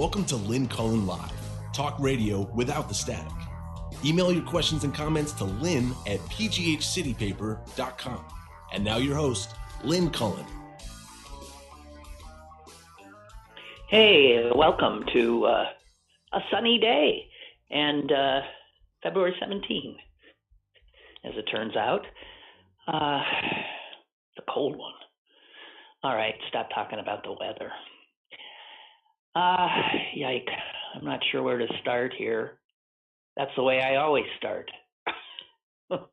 Welcome to Lynn Cullen Live, talk radio without the static. Email your questions and comments to lynn@pghcitypaper.com. And now your host, Lynn Cullen. Hey, welcome to a sunny day and February 17, as it turns out. It's a cold one. All right, stop talking about the weather. Yike, I'm not sure where to start here. That's the way I always start. God.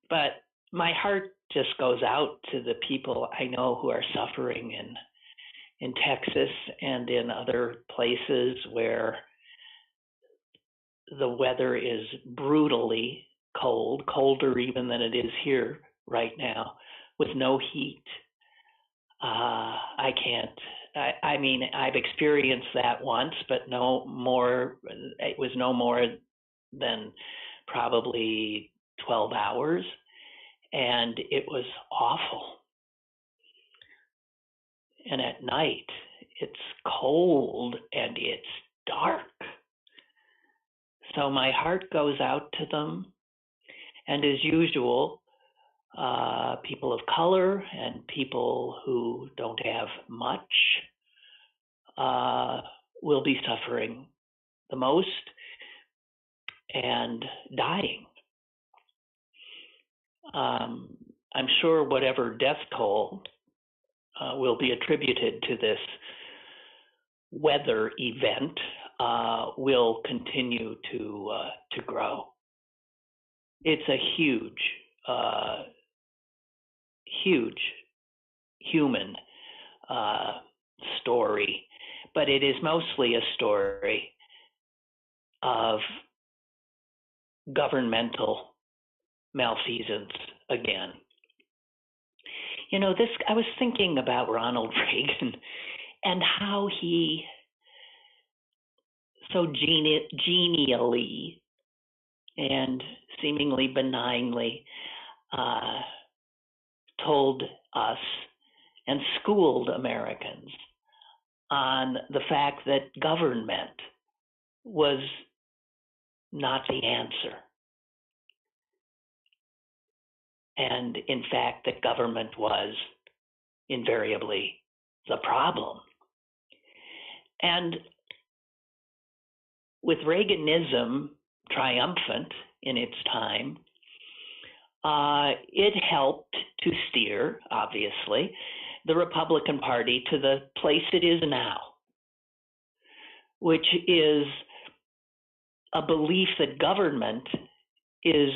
But my heart just goes out to the people I know who are suffering in Texas and in other places where the weather is brutally cold, colder even than it is here right now, with no heat. I can't. I mean, I've experienced that once, but no more. It was no more than probably 12 hours, and it was awful. And at night, it's cold and it's dark. So my heart goes out to them. And as usual, people of color and people who don't have much will be suffering the most and dying. I'm sure whatever death toll will be attributed to this weather event will continue to grow. It's a huge human story, but it is mostly a story of governmental malfeasance again. You know, I was thinking about Ronald Reagan and how he so genially and seemingly benignly told us and schooled Americans on the fact that government was not the answer. And in fact, that government was invariably the problem. And with Reaganism triumphant in its time, it helped to steer, obviously, the Republican Party to the place it is now, which is a belief that government is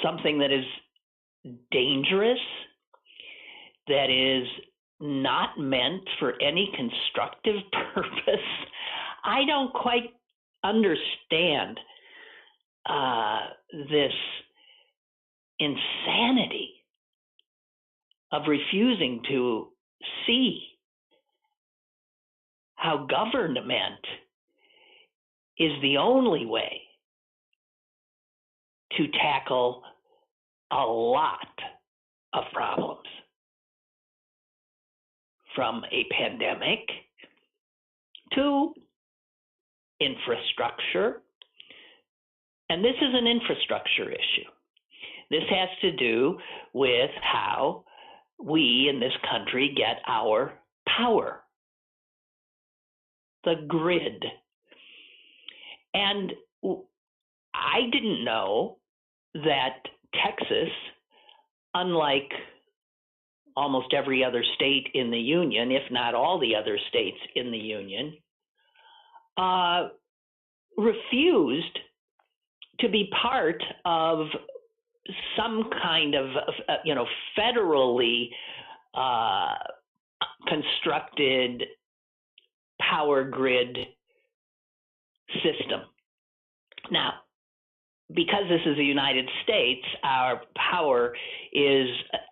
something that is dangerous, that is not meant for any constructive purpose. I don't quite understand this insanity of refusing to see how government is the only way to tackle a lot of problems, from a pandemic to infrastructure. And this is an infrastructure issue. This has to do with how we in this country get our power, the grid. And I didn't know that Texas, unlike almost every other state in the union, if not all the other states in the union, refused to be part of some kind of, federally constructed power grid system. Now, because this is the United States, our power is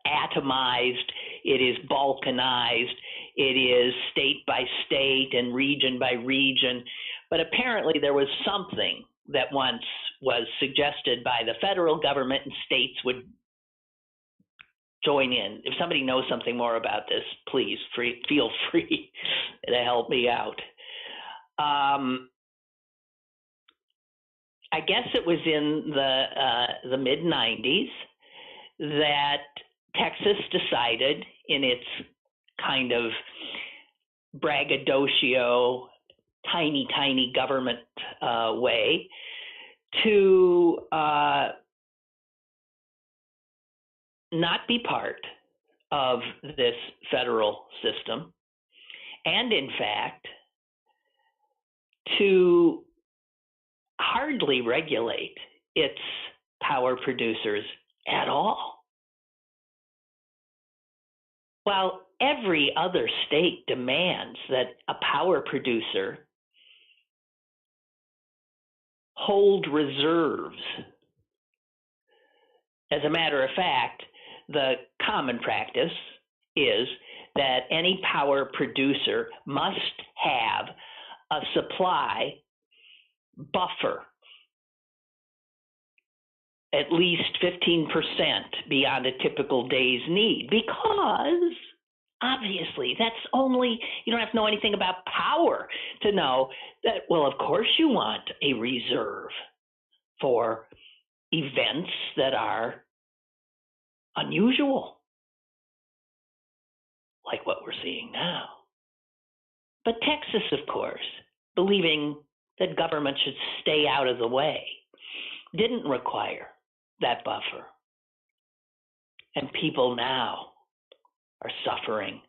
atomized, it is balkanized, it is state by state and region by region. But apparently there was something that once was suggested by the federal government, and states would join in. If somebody knows something more about this, please feel free to help me out. I guess it was in the mid-90s that Texas decided, in its kind of braggadocio, tiny government way, to not be part of this federal system, and in fact, to hardly regulate its power producers at all. While every other state demands that a power producer hold reserves. As a matter of fact, the common practice is that any power producer must have a supply buffer, at least 15% beyond a typical day's need, because obviously that's only, you don't have to know anything about power to know that, well, of course you want a reserve for events that are unusual, like what we're seeing now. But Texas, of course, believing that government should stay out of the way, didn't require that buffer. And people now are suffering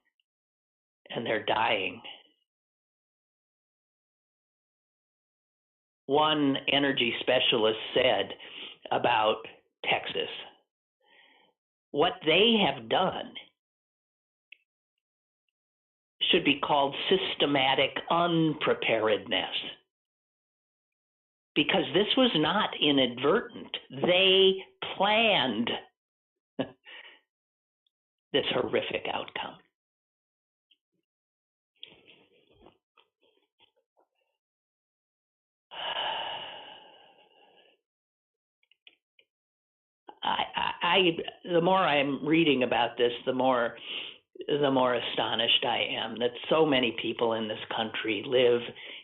and they're dying. One energy specialist said about Texas, what they have done should be called systematic unpreparedness, because this was not inadvertent. They planned this horrific outcome. The more I'm reading about this, the more astonished I am that so many people in this country live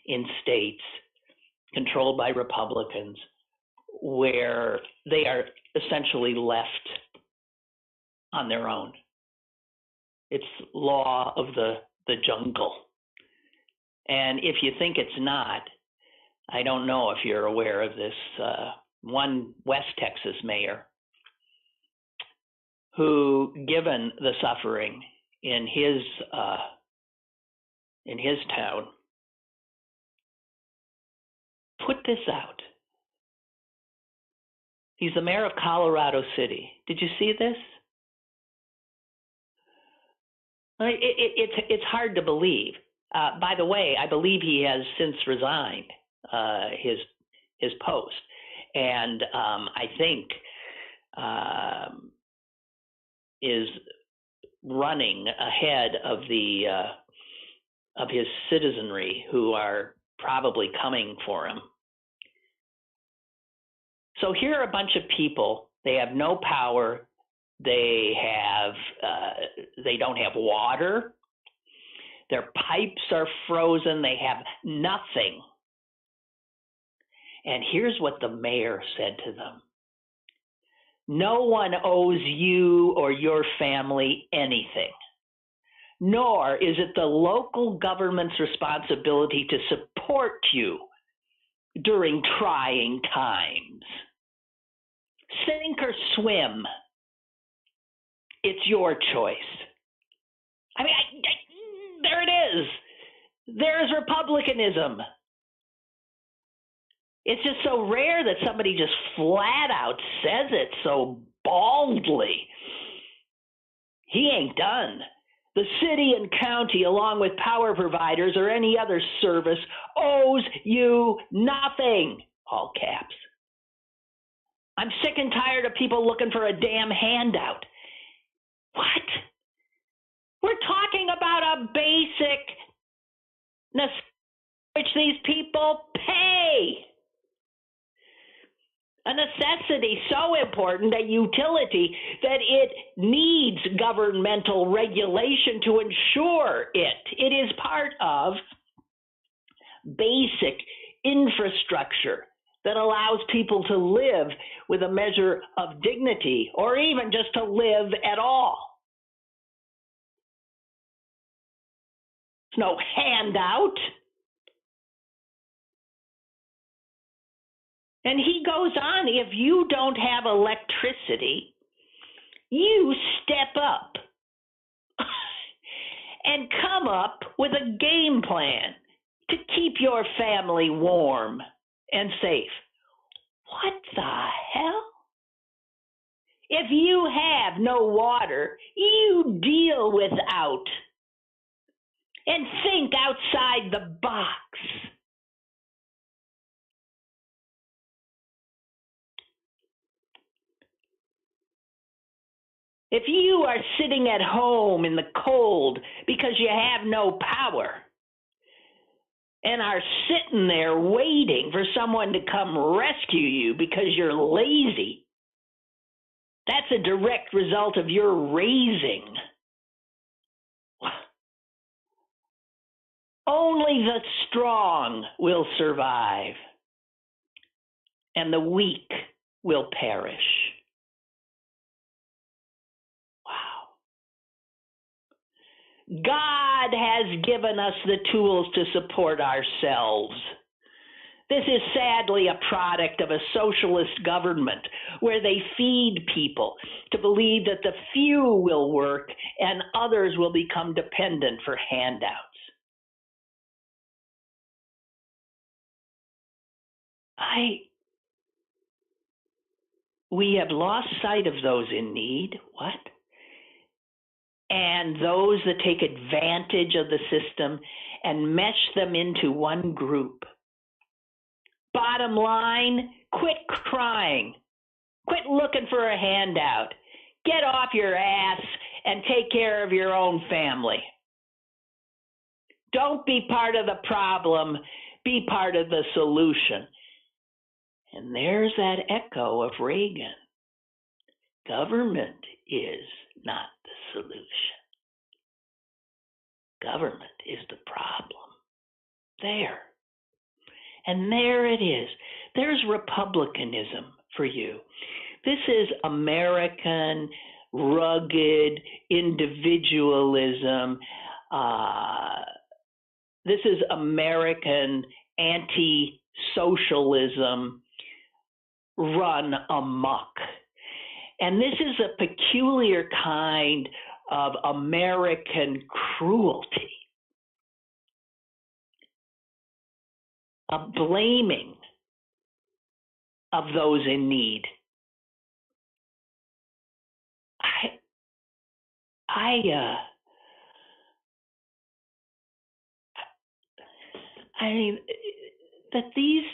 in states controlled by Republicans where they are essentially left on their own. It's law of the jungle. And if you think it's not, I don't know if you're aware of this, one West Texas mayor who, given the suffering in his town, put this out. He's the mayor of Colorado City. Did you see this? It's hard to believe. By the way, I believe he has since resigned his post, and I think is running ahead of his citizenry who are probably coming for him. So here are a bunch of people. They have no power. They don't have water. Their pipes are frozen. They have nothing. And here's what the mayor said to them. No one owes you or your family anything, nor is it the local government's responsibility to support you during trying times. Sink or swim. It's your choice. I mean, there it is. There's republicanism. It's just so rare that somebody just flat out says it so baldly. He ain't done. The city and county, along with power providers or any other service, owes you nothing. All caps. I'm sick and tired of people looking for a damn handout. What? We're talking about a basic necessity which these people pay. a necessity so important, a utility, that it needs governmental regulation to ensure it. It is part of basic infrastructure that allows people to live with a measure of dignity, or even just to live at all. It's no handout. And he goes on, if you don't have electricity, you step up and come up with a game plan to keep your family warm and safe. What the hell? If you have no water, you deal without and think outside the box. If you are sitting at home in the cold because you have no power and are sitting there waiting for someone to come rescue you because you're lazy, that's a direct result of your raising. Only the strong will survive, and the weak will perish. God has given us the tools to support ourselves. This is sadly a product of a socialist government where they feed people to believe that the few will work and others will become dependent for handouts. We have lost sight of those in need. What? And those that take advantage of the system and mesh them into one group. Bottom line, quit crying. Quit looking for a handout. Get off your ass and take care of your own family. Don't be part of the problem. Be part of the solution. And there's that echo of Reagan. Government is not the solution. Government is the problem. There. And there it is. There's republicanism for you. This is American, rugged individualism. This is American anti-socialism run amok. And this is a peculiar kind of American cruelty, a blaming of those in need. I mean, that he's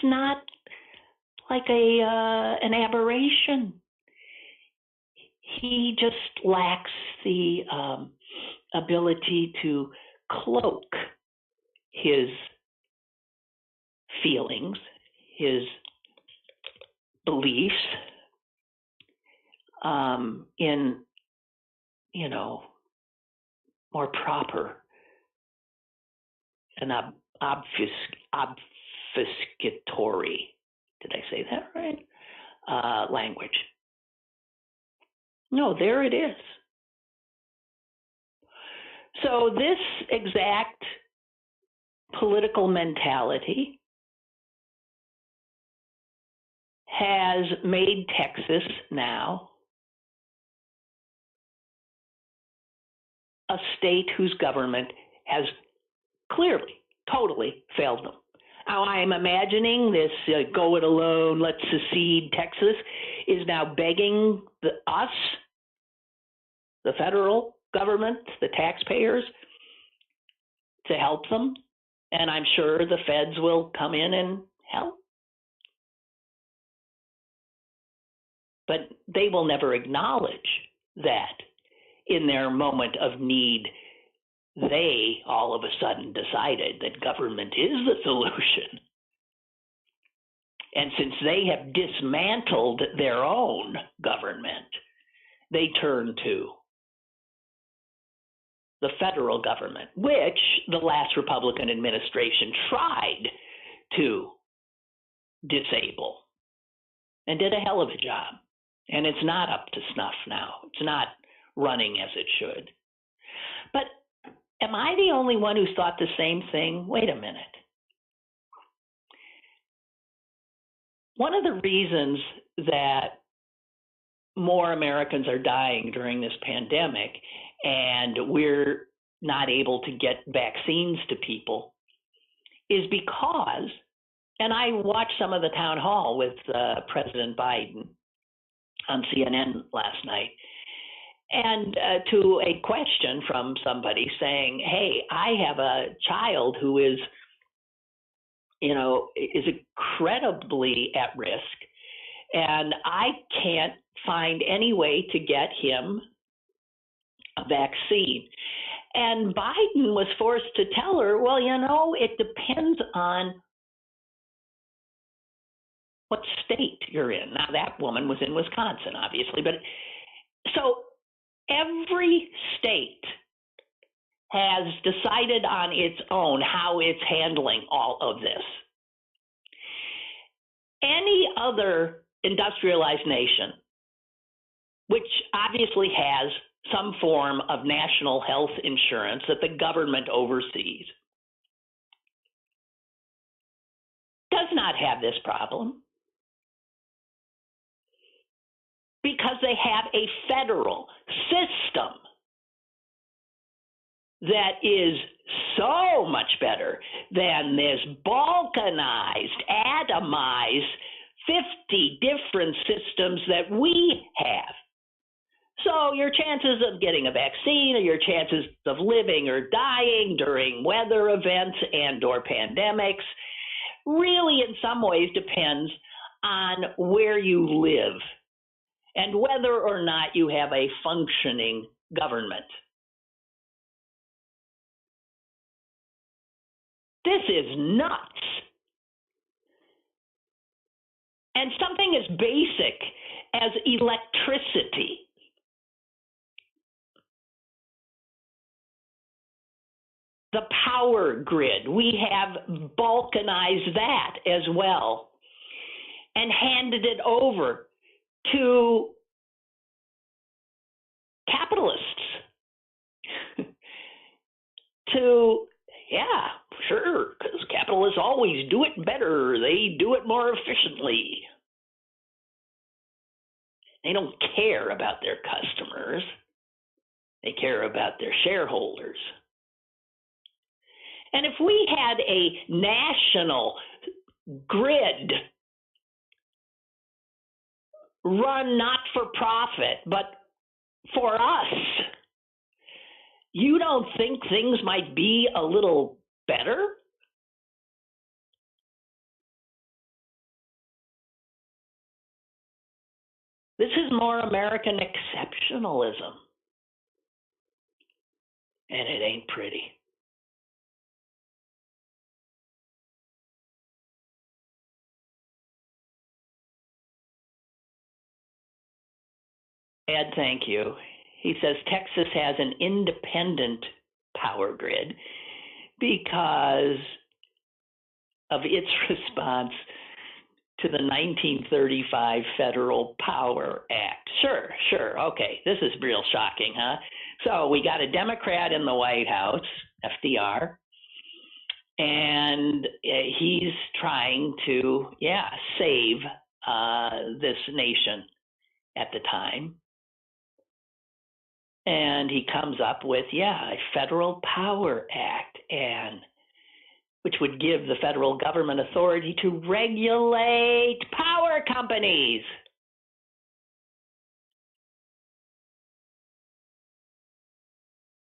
not like an aberration. He just lacks the ability to cloak his feelings, his beliefs in, more proper and obfuscatory, did I say that right? Language. No, there it is. So this exact political mentality has made Texas now a state whose government has clearly, totally failed them. Now, I'm imagining this go it alone, let's secede Texas is now begging us, the federal government, the taxpayers, to help them. And I'm sure the feds will come in and help. But they will never acknowledge that in their moment of need, they all of a sudden decided that government is the solution. And since they have dismantled their own government, they turn to the federal government, which the last Republican administration tried to disable and did a hell of a job. And it's not up to snuff now. It's not running as it should. But am I the only one who's thought the same thing? Wait a minute. One of the reasons that more Americans are dying during this pandemic and we're not able to get vaccines to people is because, and I watched some of the town hall with President Biden on CNN last night, and to a question from somebody saying, hey, I have a child who is incredibly at risk, and I can't find any way to get him a vaccine. And Biden was forced to tell her, well, it depends on what state you're in. Now, that woman was in Wisconsin, obviously. But so every state has decided on its own how it's handling all of this. Any other industrialized nation, which obviously has some form of national health insurance that the government oversees, does not have this problem because they have a federal system that is so much better than this balkanized, atomized, 50 different systems that we have. So your chances of getting a vaccine or your chances of living or dying during weather events and or pandemics really in some ways depends on where you live and whether or not you have a functioning government. This is nuts. And something as basic as electricity. The power grid, we have balkanized that as well and handed it over to capitalists to, yeah, sure, because capitalists always do it better. They do it more efficiently. They don't care about their customers. They care about their shareholders. And if we had a national grid run not for profit, but for us, you don't think things might be a little better? This is more American exceptionalism. And it ain't pretty. Ed, thank you. He says Texas has an independent power grid because of its response to the 1935 Federal Power Act. Sure. Okay, this is real shocking, huh? So we got a Democrat in the White House, FDR, and he's trying to, save this nation at the time. And he comes up with, a Federal Power Act, and which would give the federal government authority to regulate power companies.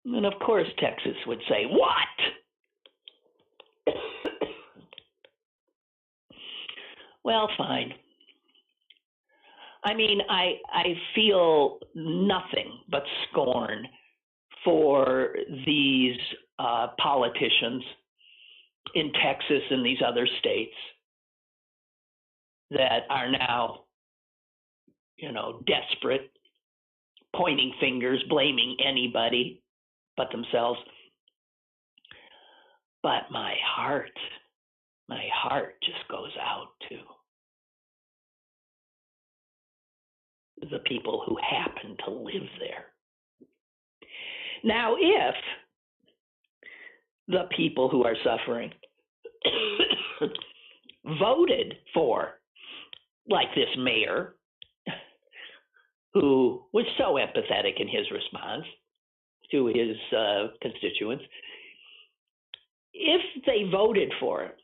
And of course, Texas would say, what? Well, fine. I mean, I feel nothing but scorn for these politicians in Texas and these other states that are now, desperate, pointing fingers, blaming anybody but themselves. But my heart just goes out to the people who happen to live there. Now, if the people who are suffering voted for, like this mayor, who was so empathetic in his response to his constituents, if they voted for it,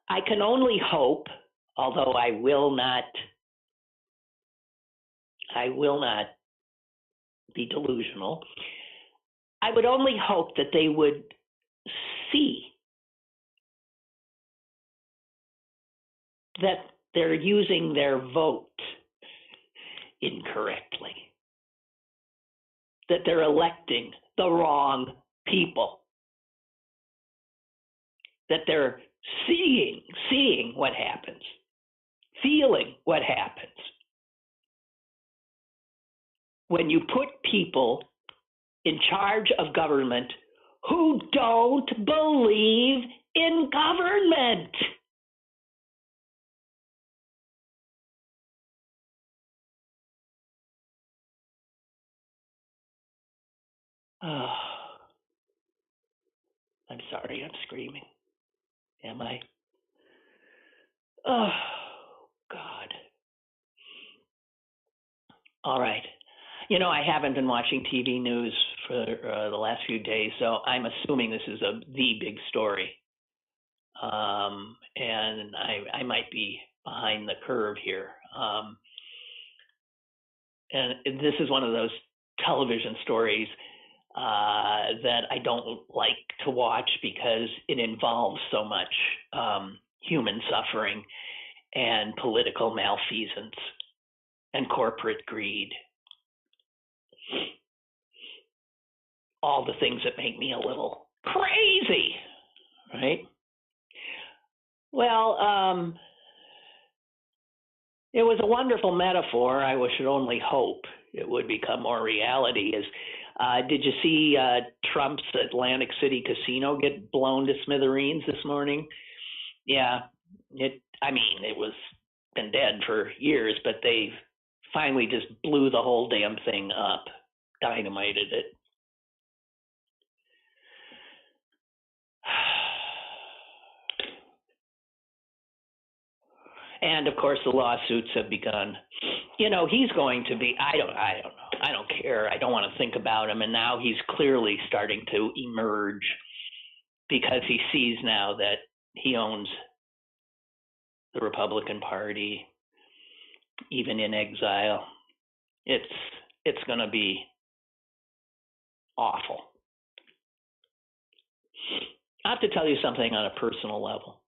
I can only hope, although I will not be delusional, I would only hope that they would see that they're using their vote incorrectly, that they're electing the wrong people, that they're seeing what happens, feeling what happens when you put people in charge of government who don't believe in government. Oh, I'm sorry, I'm screaming. Am I? Oh, God. All right. I haven't been watching TV news for the last few days, so I'm assuming this is the big story. And I might be behind the curve here. And this is one of those television stories that I don't like to watch because it involves so much human suffering and political malfeasance and corporate greed. All the things that make me a little crazy, right? Well, it was a wonderful metaphor. I should only hope it would become more reality. Did you see Trump's Atlantic City casino get blown to smithereens this morning? Yeah, it was been dead for years, but they finally just blew the whole damn thing up, dynamited it. And of course, the lawsuits have begun. He's going to be. I don't know. I don't care. I don't want to think about him. And now he's clearly starting to emerge because he sees now that he owns the Republican Party, even in exile. It's going to be awful. I have to tell you something on a personal level.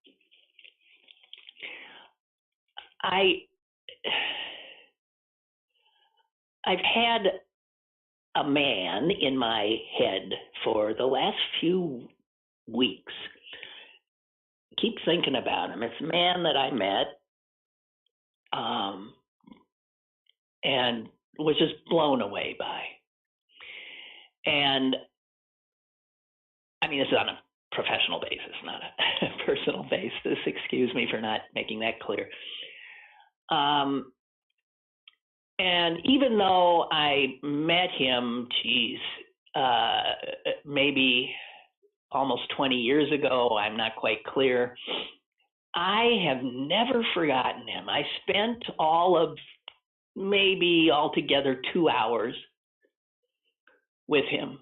I've had a man in my head for the last few weeks. Keep thinking about him. It's a man that I met and was just blown away by. And this is on a professional basis, not a personal basis. Excuse me for not making that clear. And even though I met him, maybe almost 20 years ago, I'm not quite clear, I have never forgotten him. I spent all of maybe altogether 2 hours with him,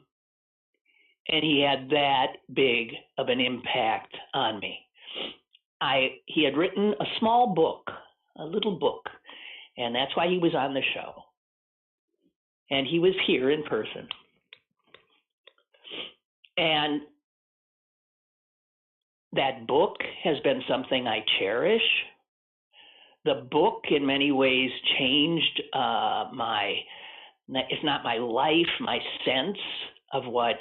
and he had that big of an impact on me. He had written a small book, a little book, and that's why he was on the show. And he was here in person. And that book has been something I cherish. The book, in many ways, changed if not my life, my sense of what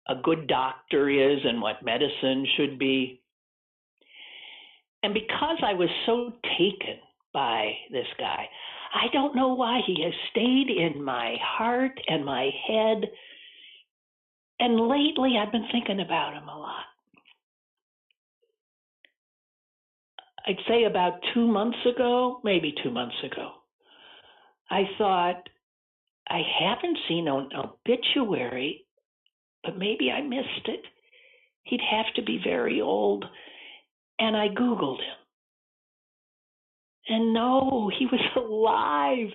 a good doctor is and what medicine should be. And because I was so taken by this guy, I don't know why he has stayed in my heart and my head. And lately I've been thinking about him a lot. I'd say about 2 months ago, maybe 2 months ago, I thought, I haven't seen an obituary, but maybe I missed it. He'd have to be very old. And I Googled him. And no, he was alive.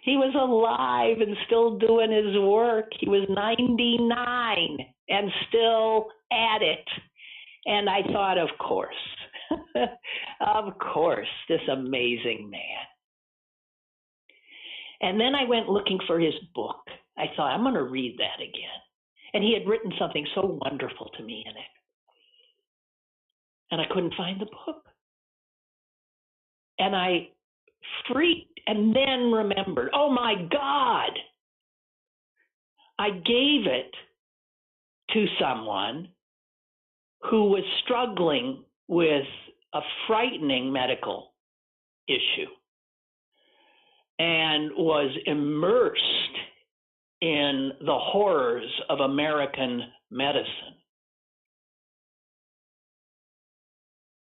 He was alive and still doing his work. He was 99 and still at it. And I thought, of course, of course, this amazing man. And then I went looking for his book. I thought, I'm going to read that again. And he had written something so wonderful to me in it. And I couldn't find the book. And I freaked and then remembered, oh my God, I gave it to someone who was struggling with a frightening medical issue and was immersed in the horrors of American medicine.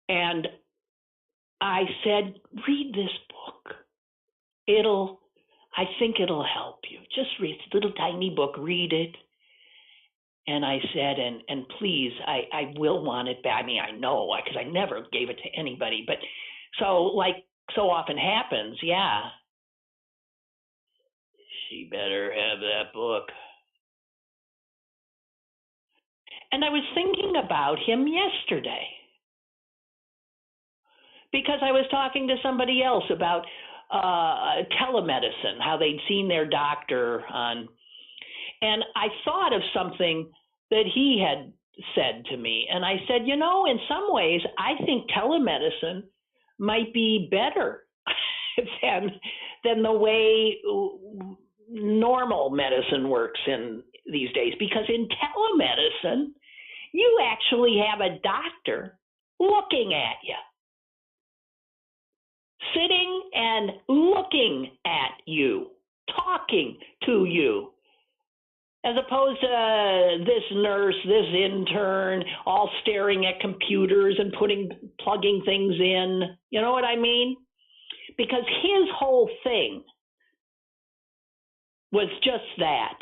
And I said, read this book. I think it'll help you. Just read this little tiny book, read it. And I said, and please, I will want it back. I mean, I know, because I never gave it to anybody. But so, like so often happens, yeah, she better have that book. And I was thinking about him yesterday because I was talking to somebody else about telemedicine, how they'd seen their doctor on, and I thought of something that he had said to me. And I said, you know, in some ways, I think telemedicine might be better than the way normal medicine works in these days. Because in telemedicine, you actually have a doctor looking at you, sitting and looking at you, talking to you, as opposed to this nurse, this intern, all staring at computers and plugging things in. You know what I mean? Because his whole thing was just that.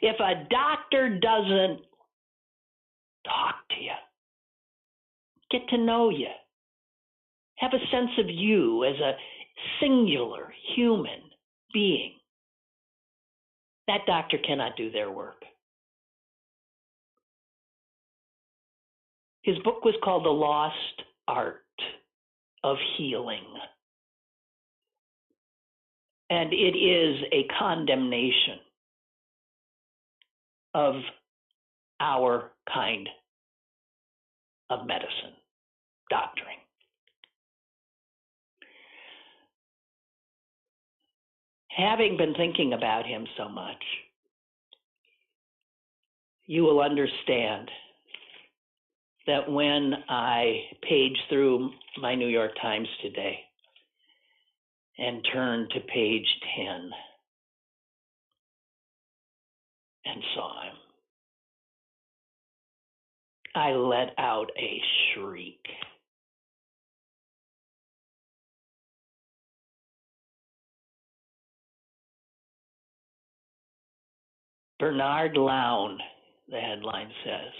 If a doctor doesn't talk to you, get to know you, have a sense of you as a singular human being, that doctor cannot do their work. His book was called The Lost Art of Healing. And it is a condemnation of our kind of medicine, doctoring. Having been thinking about him so much, you will understand that when I page through my New York Times today and turn to page 10 and saw him, I let out a shriek. Bernard Lown, the headline says,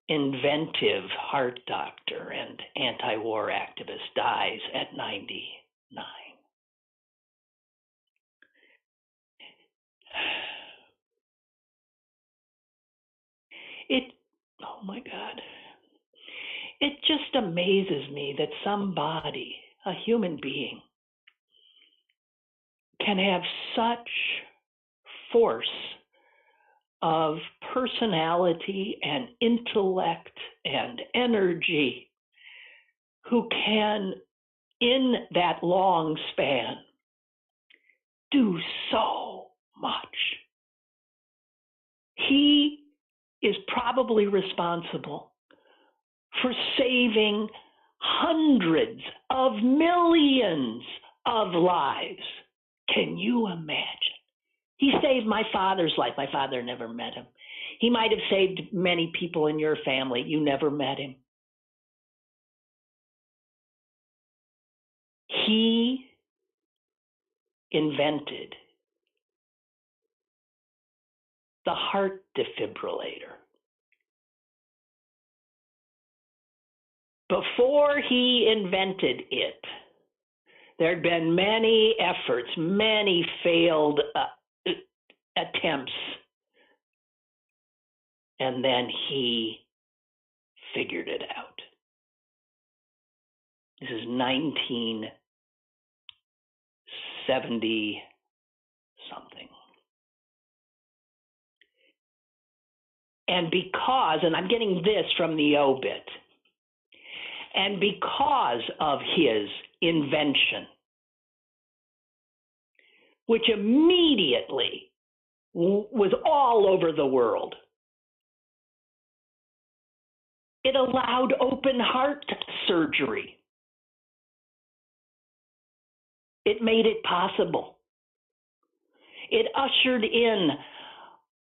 inventive heart doctor and anti-war activist dies at 99. Oh my God. It just amazes me that somebody, a human being, can have such force of personality and intellect and energy, who can, in that long span, do so much. He is probably responsible for saving hundreds of millions of lives. Can you imagine? He saved my father's life. My father never met him. He might have saved many people in your family. You never met him. He invented the heart defibrillator. Before he invented it, there had been many efforts, many failed attempts, and then he figured it out. This is 1970 something. And because, and I'm getting this from the obit, and because of his invention, which immediately was all over the world, it allowed open heart surgery. It made it possible. It ushered in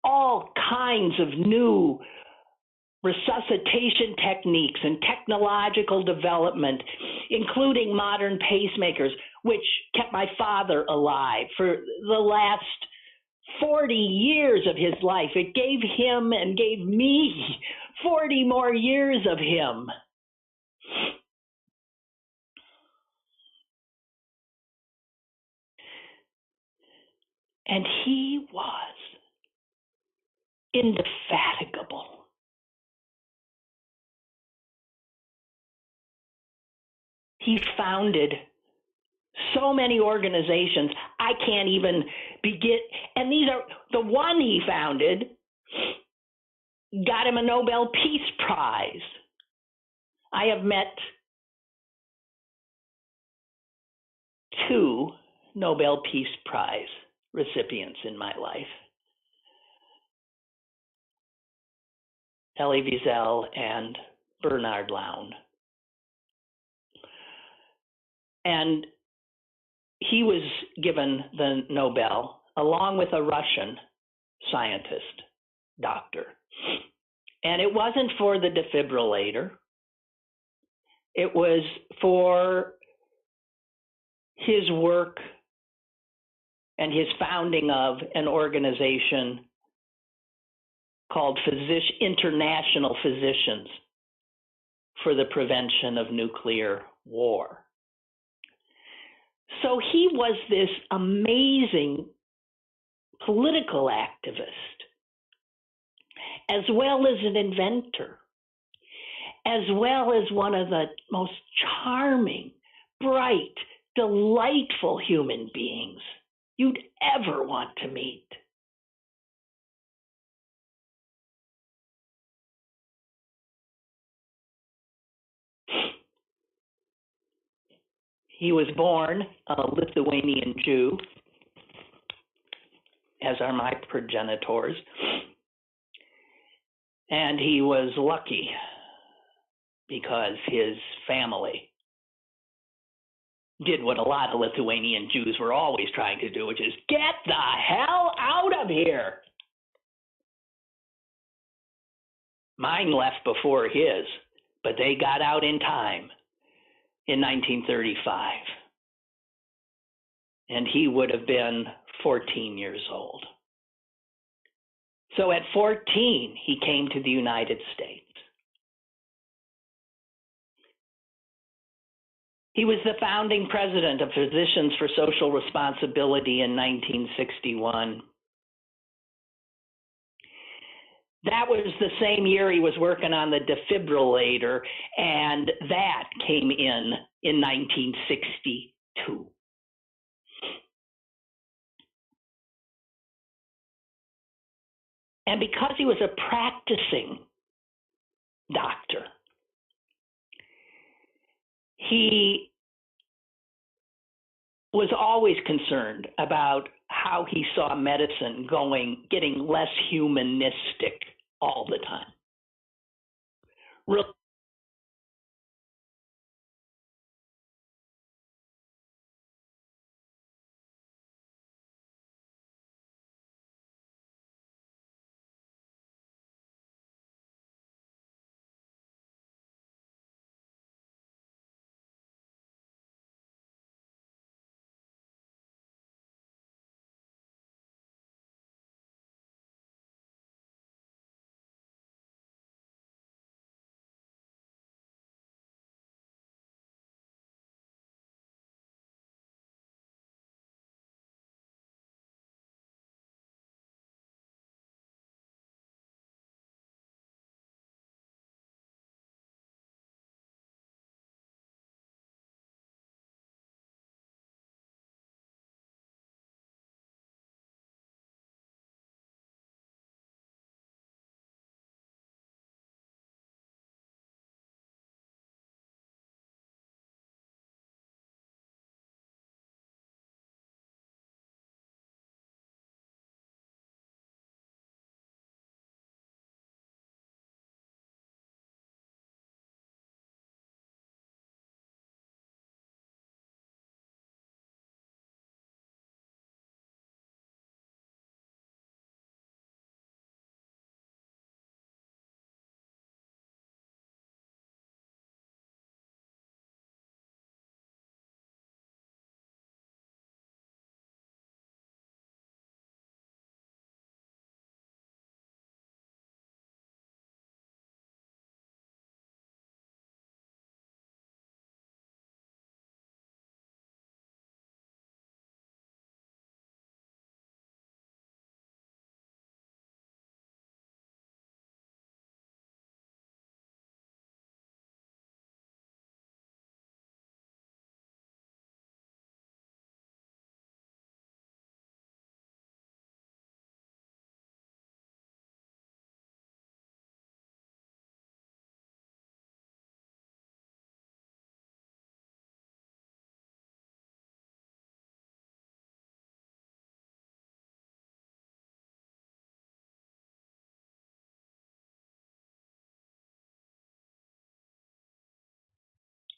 all kinds of new resuscitation techniques and technological development, including modern pacemakers, which kept my father alive for the last 40 years of his life. It gave him and gave me 40 more years of him. And he was indefatigable. He founded so many organizations, I can't even begin. And these are the one he founded, got him a Nobel Peace Prize. I have met 2 Nobel Peace Prize recipients in my life. Elie Wiesel and Bernard Lown. And he was given the Nobel along with a Russian scientist, doctor. And it wasn't for the defibrillator. It was for his work and his founding of an organization called International Physicians for the Prevention of Nuclear War. So he was this amazing political activist, as well as an inventor, as well as one of the most charming, bright, delightful human beings you'd ever want to meet. He was born a Lithuanian Jew, as are my progenitors, and he was lucky because his family did what a lot of Lithuanian Jews were always trying to do, which is get the hell out of here. Mine left before his, but they got out in time in 1935. And he would have been 14 years old. So at 14, he came to the United States. He was the founding president of Physicians for Social Responsibility in 1961. That was the same year he was working on the defibrillator, and that came in 1962. And because he was a practicing doctor, he was always concerned about how he saw medicine getting less humanistic all the time.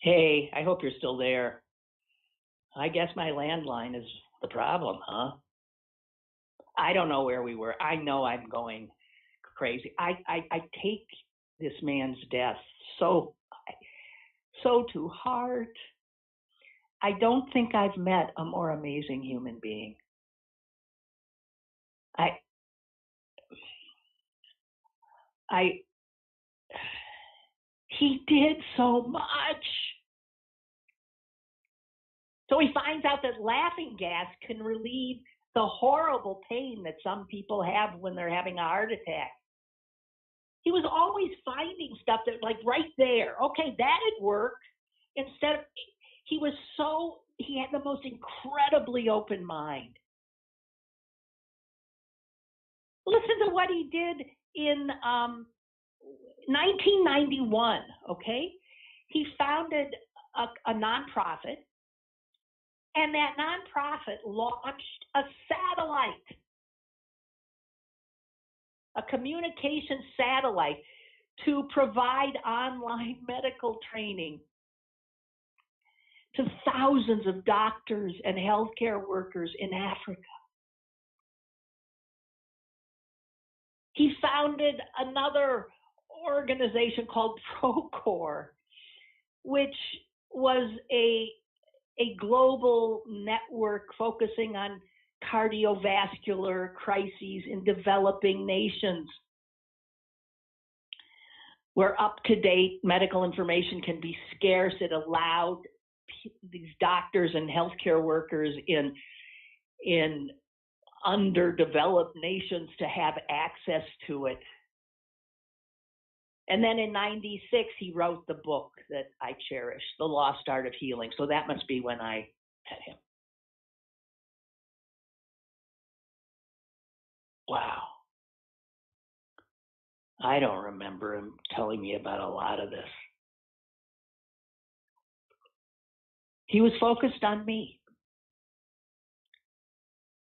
Hey, I hope you're still there. I guess my landline is the problem, huh? I don't know where we were. I know I'm going crazy. I take this man's death so to heart. I don't think I've met a more amazing human being. He did so much. So he finds out that laughing gas can relieve the horrible pain that some people have when they're having a heart attack. He was always finding stuff that, like, right there. Okay, that'd work. Instead of, he had the most incredibly open mind. Listen to what he did in 1991, okay? He founded a nonprofit, and that nonprofit launched a satellite, a communication satellite, to provide online medical training to thousands of doctors and healthcare workers in Africa. He founded another organization called Procore, which was a global network focusing on cardiovascular crises in developing nations, where up-to-date medical information can be scarce. It allowed these doctors and healthcare workers in underdeveloped nations to have access to it. And then in 96, he wrote the book that I cherish, The Lost Art of Healing. So that must be when I met him. Wow. I don't remember him telling me about a lot of this. He was focused on me.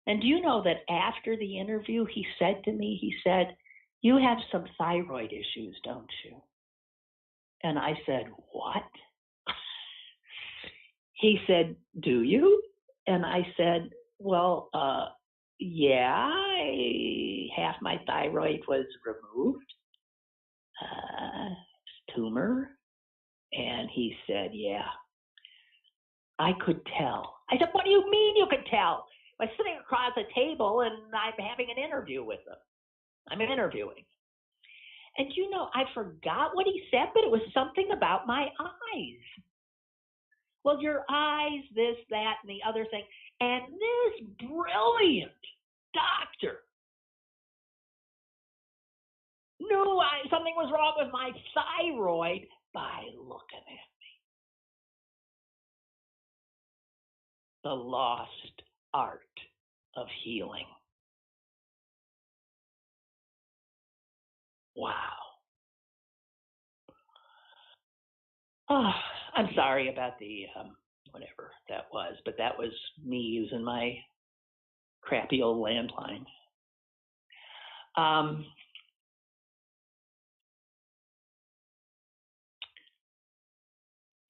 And do you know that after the interview, he said to me, "You have some thyroid issues, don't you?" And I said, "What?" He said, "Do you?" And I said, "Well, yeah, half my thyroid was removed, tumor." And he said, "Yeah, I could tell." I said, "What do you mean you could tell?" I'm sitting across a table and I'm having an interview with them. I'm interviewing. And you know, I forgot what he said, but it was something about my eyes. Well, your eyes, this, that, and the other thing. And this brilliant doctor knew something was wrong with my thyroid by looking at me. The lost art of healing. Wow. Oh, I'm sorry about the whatever that was, but that was me using my crappy old landline.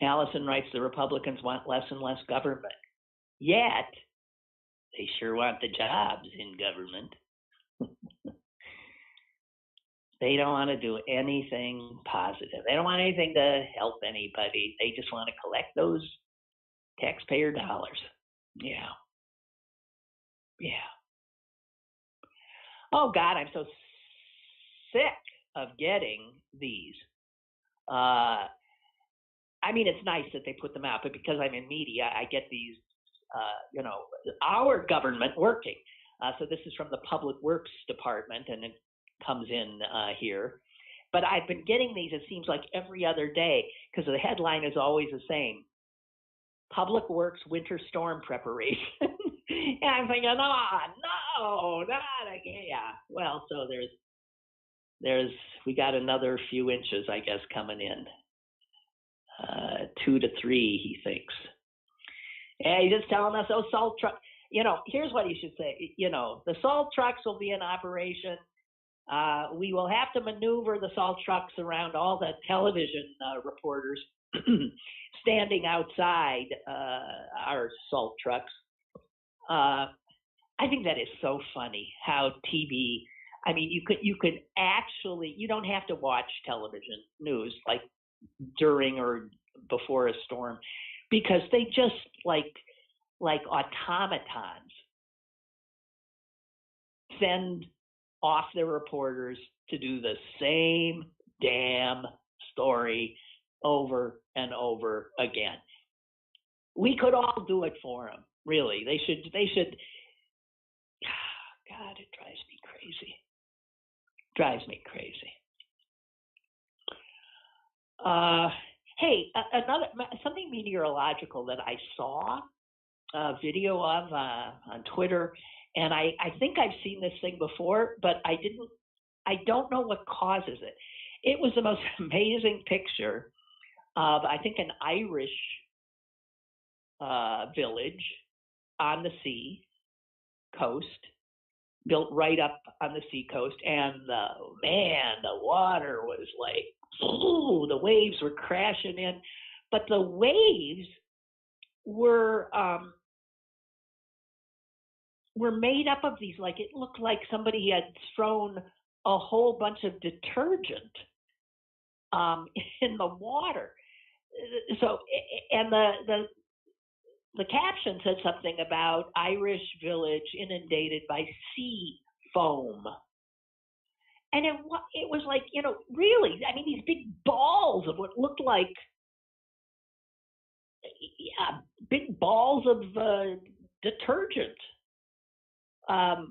Allison writes, the Republicans want less and less government. Yet, they sure want the jobs in government. They don't want to do anything positive. They don't want anything to help anybody. They just want to collect those taxpayer dollars. Yeah. Yeah. Oh, God, I'm so sick of getting these. I mean, it's nice that they put them out, but because I'm in media, I get these, our government working. So this is from the Public Works Department, and it comes in here. But I've been getting these, it seems like every other day, because the headline is always the same. Public Works winter storm preparation. And I'm thinking, no, not again. Yeah. Well, so we got another few inches, I guess, coming in. 2 to 3, he thinks. And he's just telling us those salt trucks. Here's what he should say. The salt trucks will be in operation. We will have to maneuver the salt trucks around all the television reporters. standing outside our salt trucks. I think that is so funny how TV. I mean, you could actually, you don't have to watch television news like during or before a storm, because they just like automatons send off their reporters to do the same damn story over and over again. We could all do it for them, really. They should. God, it drives me crazy. Hey, another something meteorological that I saw a video of on Twitter, and I think I've seen this thing before, but I don't know what causes it. It was the most amazing picture of, I think, an Irish village on the sea coast, built right up on the sea coast, and the water was like, ooh, the waves were crashing in, but the waves were made up of these, like, it looked like somebody had thrown a whole bunch of detergent in the water. So, and the caption said something about Irish village inundated by sea foam. And it was like, really, I mean, these big balls of what looked like, big balls of detergent all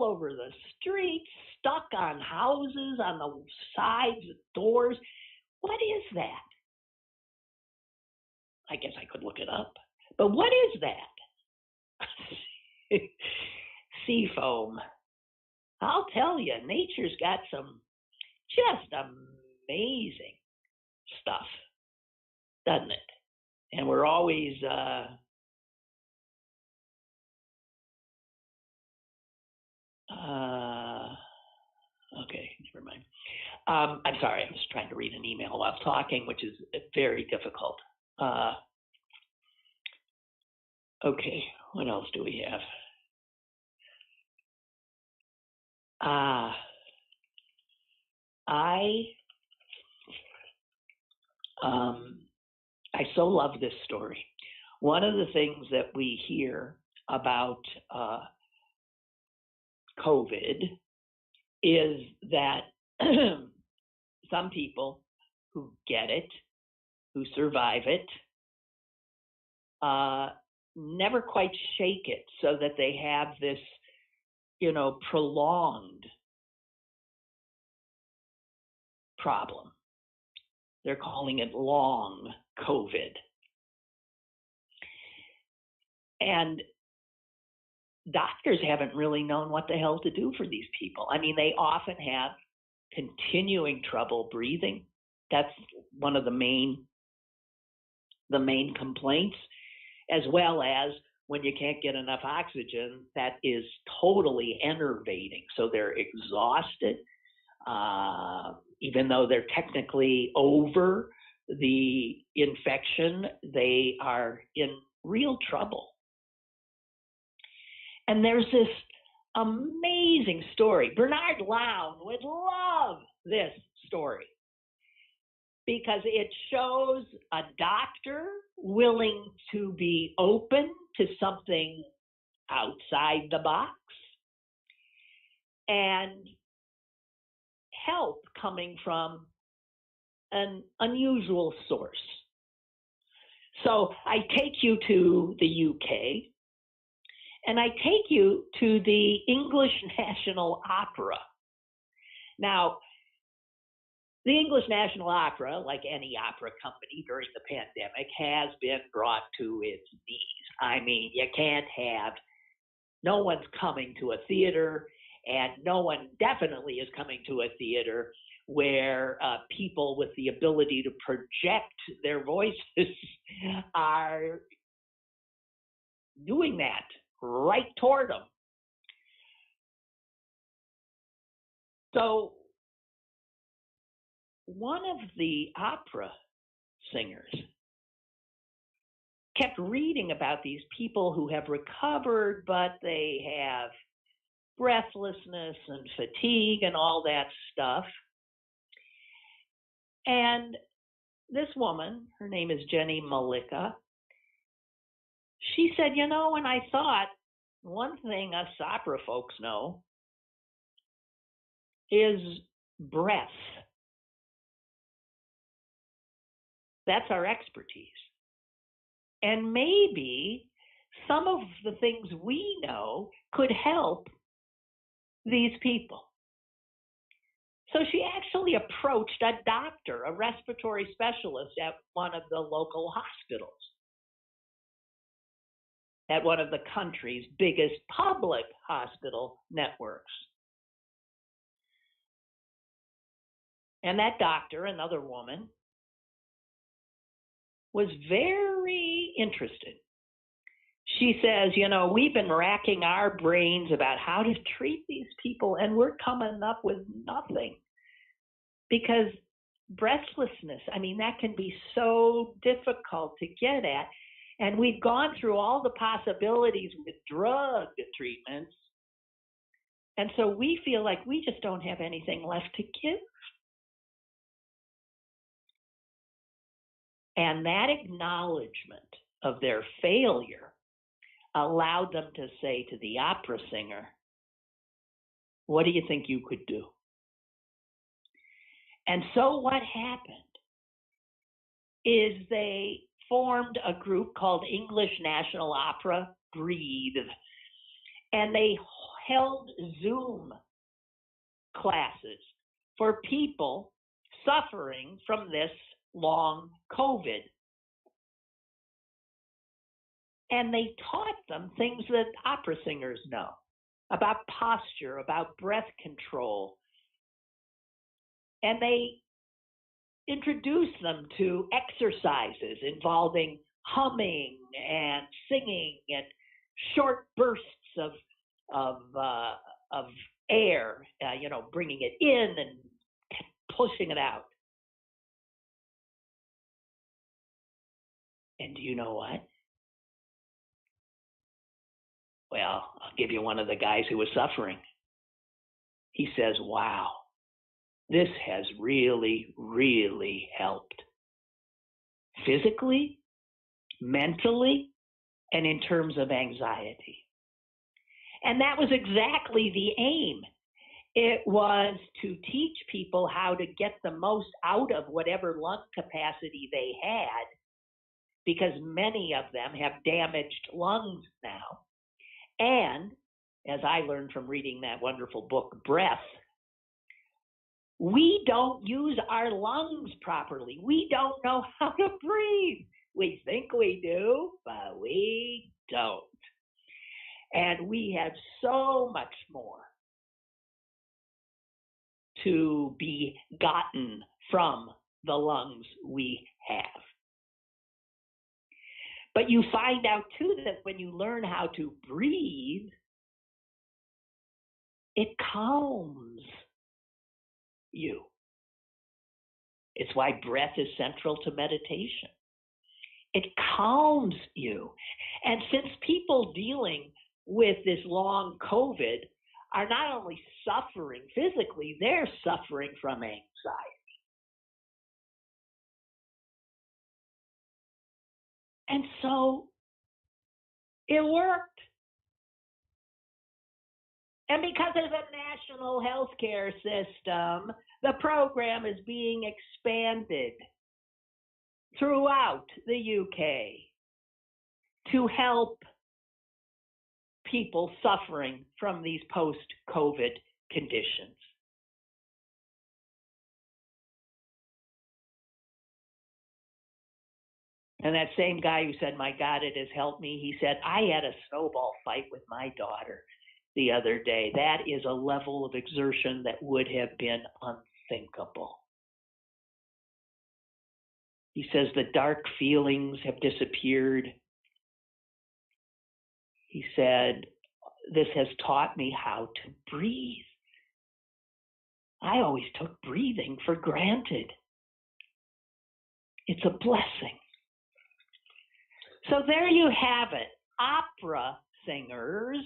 over the streets, stuck on houses, on the sides, doors. What is that? I guess I could look it up. But what is that? Sea foam. I'll tell you, nature's got some just amazing stuff, doesn't it? And we're always okay, never mind. I'm sorry, I was trying to read an email while talking, which is very difficult. Okay, what else do we have? I so love this story. One of the things that we hear about COVID is that some people who get it, who survive it, never quite shake it, so that they have this, prolonged problem. They're calling it long COVID. And doctors haven't really known what the hell to do for these people. I mean, they often have continuing trouble breathing. That's one of the main complaints, as well as when you can't get enough oxygen, that is totally enervating. So they're exhausted, even though they're technically over the infection, they are in real trouble. And there's this amazing story. Bernard Lown would love this story because it shows a doctor willing to be open to something outside the box and help coming from an unusual source. So I take you to the UK, and I take you to the English National Opera. Now, the English National Opera, like any opera company during the pandemic, has been brought to its knees. I mean, you can't have, no one's coming to a theater, and no one definitely is coming to a theater where people with the ability to project their voices are doing that right toward them. So one of the opera singers kept reading about these people who have recovered, but they have breathlessness and fatigue and all that stuff. And this woman, her name is Jenny Malika, she said, and I thought, one thing us opera folks know is breath. That's our expertise. And maybe some of the things we know could help these people. So she actually approached a doctor, a respiratory specialist at one of the local hospitals, at one of the country's biggest public hospital networks. And that doctor, another woman, was very interested. She says, we've been racking our brains about how to treat these people, and we're coming up with nothing. Because breathlessness, that can be so difficult to get at. And we've gone through all the possibilities with drug treatments. And so we feel like we just don't have anything left to give. And that acknowledgement of their failure allowed them to say to the opera singer, what do you think you could do? And so what happened is they formed a group called English National Opera, Breathe, and they held Zoom classes for people suffering from this long COVID. And they taught them things that opera singers know about posture, about breath control. And they introduced them to exercises involving humming and singing and short bursts of air, bringing it in and pushing it out. And do you know what? Well, I'll give you one of the guys who was suffering. He says, wow, this has really, really helped. Physically, mentally, and in terms of anxiety. And that was exactly the aim. It was to teach people how to get the most out of whatever lung capacity they had, because many of them have damaged lungs now. And, as I learned from reading that wonderful book, Breath, we don't use our lungs properly. We don't know how to breathe. We think we do, but we don't. And we have so much more to be gotten from the lungs we have. But you find out, too, that when you learn how to breathe, it calms you. It's why breath is central to meditation. It calms you. And since people dealing with this long COVID are not only suffering physically, they're suffering from anxiety. And so it worked. And because of the national healthcare system, the program is being expanded throughout the UK to help people suffering from these post-COVID conditions. And that same guy who said, my God, it has helped me, he said, I had a snowball fight with my daughter the other day. That is a level of exertion that would have been unthinkable. He says the dark feelings have disappeared. He said, this has taught me how to breathe. I always took breathing for granted. It's a blessing. So there you have it. Opera singers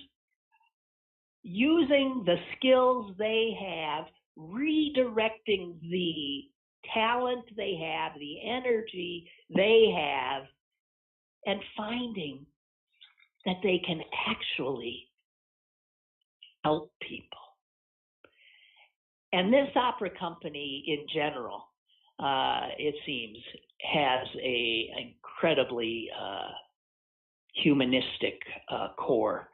using the skills they have, redirecting the talent they have, the energy they have, and finding that they can actually help people. And this opera company in general, it seems, has an incredibly humanistic core,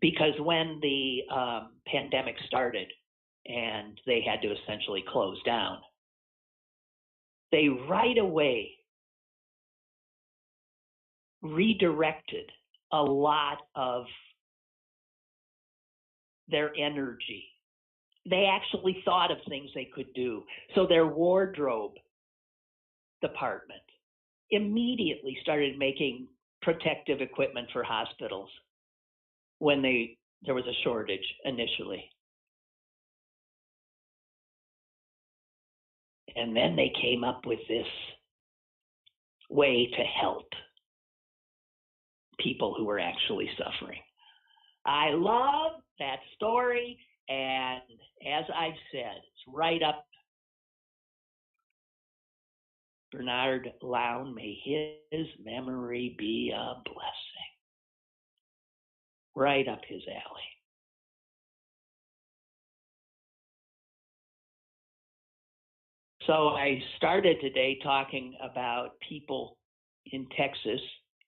because when the pandemic started and they had to essentially close down, they right away redirected a lot of their energy. They actually thought of things they could do. So their wardrobe department immediately started making protective equipment for hospitals when there was a shortage initially. And then they came up with this way to help people who were actually suffering. I love that story, and as I've said, it's right up Bernard Lown. May his memory be a blessing. Right up his alley. So I started today talking about people in Texas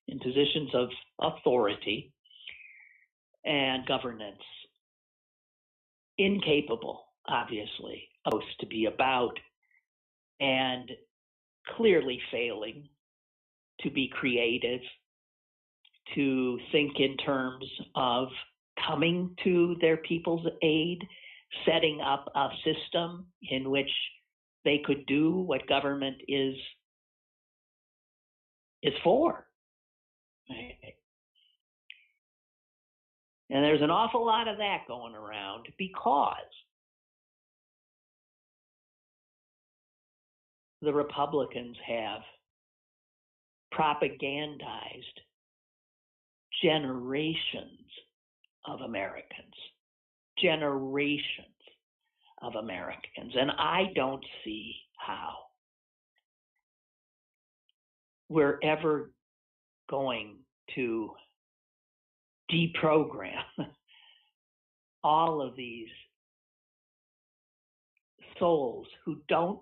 in positions of authority and governance, incapable, obviously, supposed to be about, and clearly failing to be creative, to think in terms of coming to their people's aid, setting up a system in which they could do what government is for. And there's an awful lot of that going around because the Republicans have propagandized generations of Americans. And I don't see how we're ever going to deprogram all of these souls who don't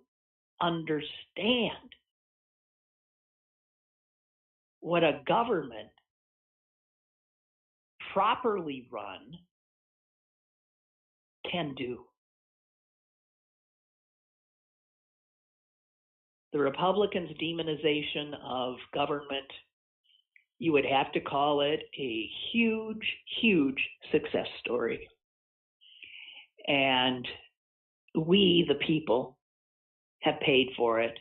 understand what a government properly run can do. The Republicans' demonization of government, you would have to call it a huge, huge success story. And we, the people, have paid for it.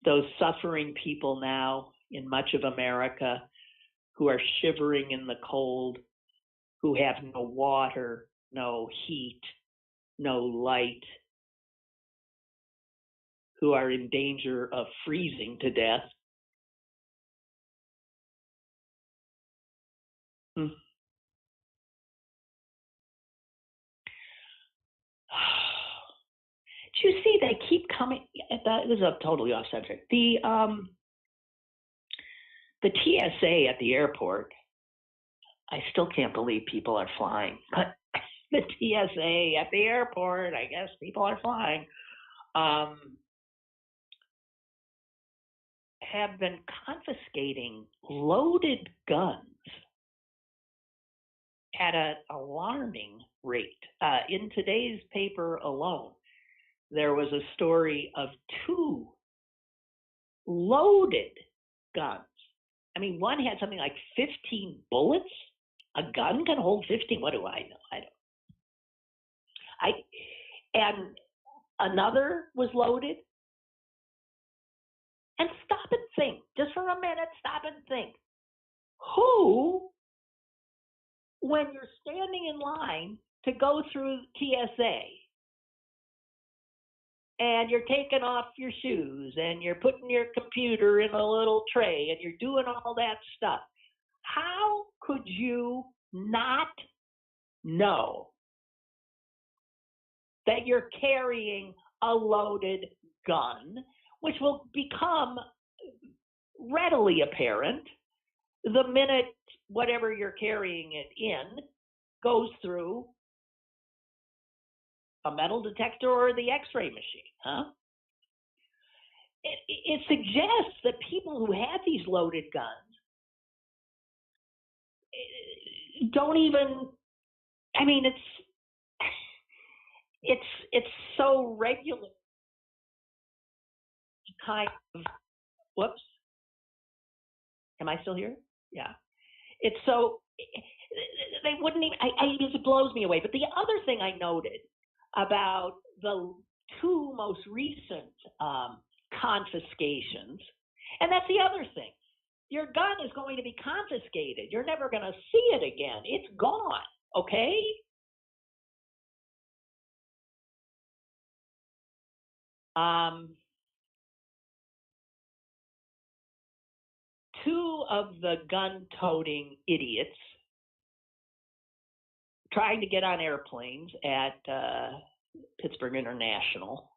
Those suffering people now in much of America who are shivering in the cold, who have no water, no heat, no light, who are in danger of freezing to death. Do you see they keep coming? This is a totally off subject. The TSA at the airport, I still can't believe people are flying, but the TSA at the airport, I guess people are flying, have been confiscating loaded guns at an alarming rate. In today's paper alone, there was a story of 2 loaded guns. I mean, one had something like 15 bullets. A gun can hold 15. What do I know? And another was loaded. And stop and think, just for a minute, stop and think. Who, when you're standing in line to go through TSA, and you're taking off your shoes and you're putting your computer in a little tray and you're doing all that stuff. How could you not know that you're carrying a loaded gun, which will become readily apparent the minute whatever you're carrying it in goes through a metal detector or the x-ray machine, huh? It suggests that people who have these loaded guns don't even, I mean, it's so regular kind of, whoops, am I still here? Yeah. It's so, they wouldn't even, it blows me away. But the other thing I noted about the two most recent confiscations, and that's the other thing, your gun is going to be confiscated. You're never going to see it again. It's gone, okay? Two of the gun-toting idiots trying to get on airplanes at Pittsburgh International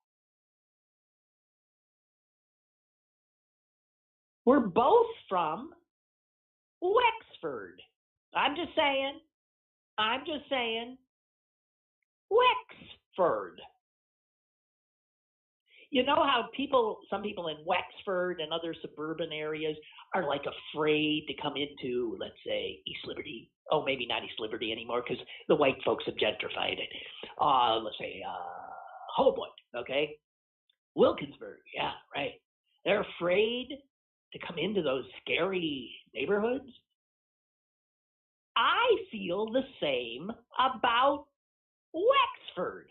were both from Wexford. I'm just saying, Wexford. You know how some people in Wexford and other suburban areas are like afraid to come into, let's say, East Liberty. Oh, maybe not East Liberty anymore because the white folks have gentrified it. Let's say Hoboken, okay? Wilkinsburg, yeah, right. They're afraid to come into those scary neighborhoods. I feel the same about Wexford.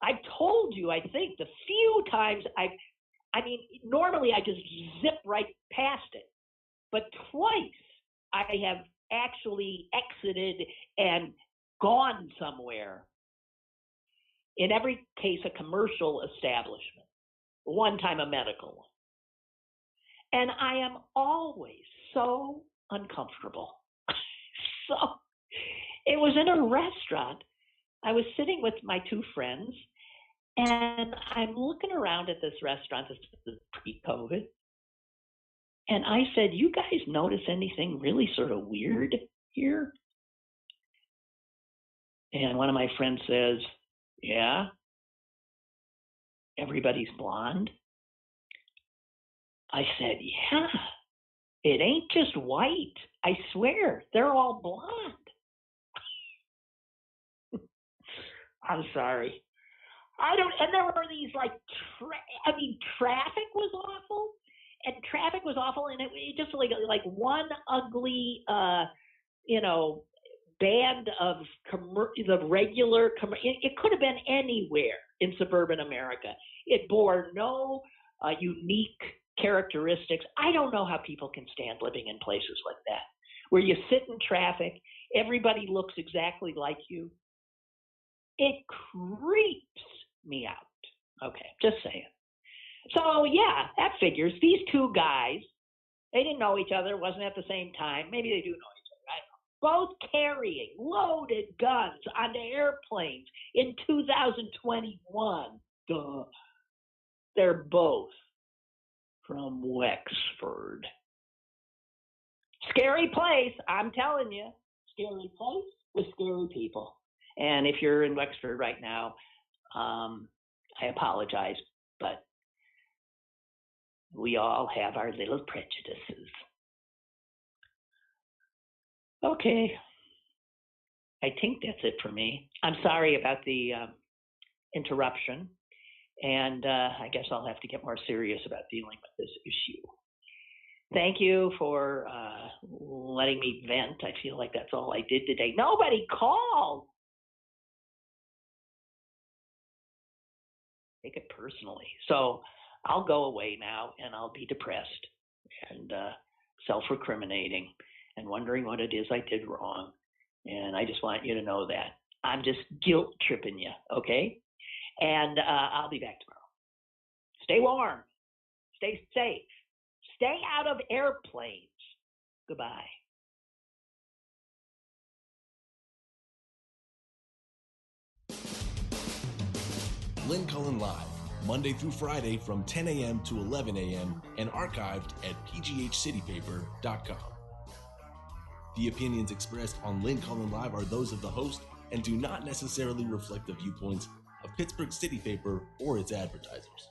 I've told you, I think, the few times I mean, normally I just zip right past it, but twice I have actually exited and gone somewhere. In every case, a commercial establishment, one time a medical one. And I am always so uncomfortable. So it was in a restaurant. I was sitting with my two friends, and I'm looking around at this restaurant. This is pre-COVID. And I said, you guys notice anything really sort of weird here? And one of my friends says, yeah, everybody's blonde. I said, yeah, it ain't just white. I swear, they're all blonde. I'm sorry. And there were these like, traffic was awful. And traffic was awful. And it just like one ugly, band of the regular, it could have been anywhere in suburban America. It bore no unique characteristics. I don't know how people can stand living in places like that, where you sit in traffic, everybody looks exactly like you. It creeps me out. Okay, just saying. So yeah, that figures. These two guys, they didn't know each other, wasn't at the same time. Maybe they do know each other, I don't know. Both carrying loaded guns onto airplanes in 2021. Duh. They're both from Wexford. Scary place, I'm telling you. Scary place with scary people. And if you're in Wexford right now, I apologize, but we all have our little prejudices. Okay. I think that's it for me. I'm sorry about the interruption, and I guess I'll have to get more serious about dealing with this issue. Thank you for letting me vent. I feel like that's all I did today. Nobody called. Take it personally. So I'll go away now, and I'll be depressed and self-recriminating and wondering what it is I did wrong. And I just want you to know that. I'm just guilt tripping you, okay? And I'll be back tomorrow. Stay warm. Stay safe. Stay out of airplanes. Goodbye. Lynn Cullen Live, Monday through Friday from 10 a.m. to 11 a.m. and archived at pghcitypaper.com. The opinions expressed on Lynn Cullen Live are those of the host and do not necessarily reflect the viewpoints of Pittsburgh City Paper or its advertisers.